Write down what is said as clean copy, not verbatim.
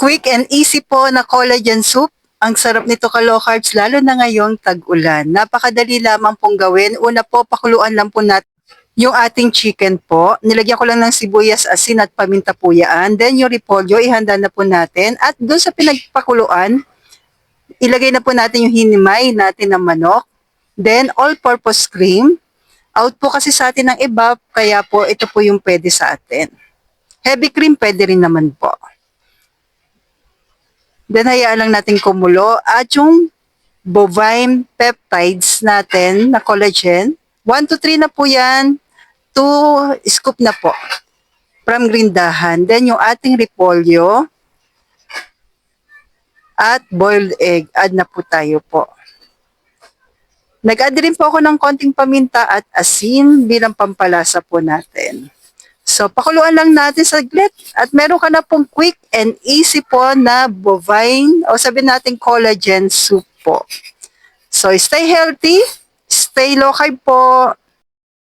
Quick and easy po na collagen soup. Ang sarap nito ka-low carbs lalo na ngayong tag-ulan. Napakadali lamang pong gawin. Una po, pakuluan lang po natin yung ating chicken po. Nilagyan ko lang ng sibuyas, asin at paminta po yan. Then yung repolyo, ihanda na po natin. At doon sa pinagpakuluan, ilagay na po natin yung hinimay natin ng manok. Then all-purpose cream. Out po kasi sa atin ng iba, kaya po ito po yung pwede sa atin. Heavy cream pwede rin naman po. Then hayaan lang natin kumulo at yung bovine peptides natin na collagen, 1 to 3 na po yan, 2 scoop na po from grindahan. Then yung ating repolyo at boiled egg, add na po tayo po. Nag-add rin po ako ng konting paminta at asin bilang pampalasa po natin. So, pakuluan lang natin saglit at meron ka na pong quick and easy po na bovine o sabihin natin collagen soup po. So, stay healthy, stay low carb po.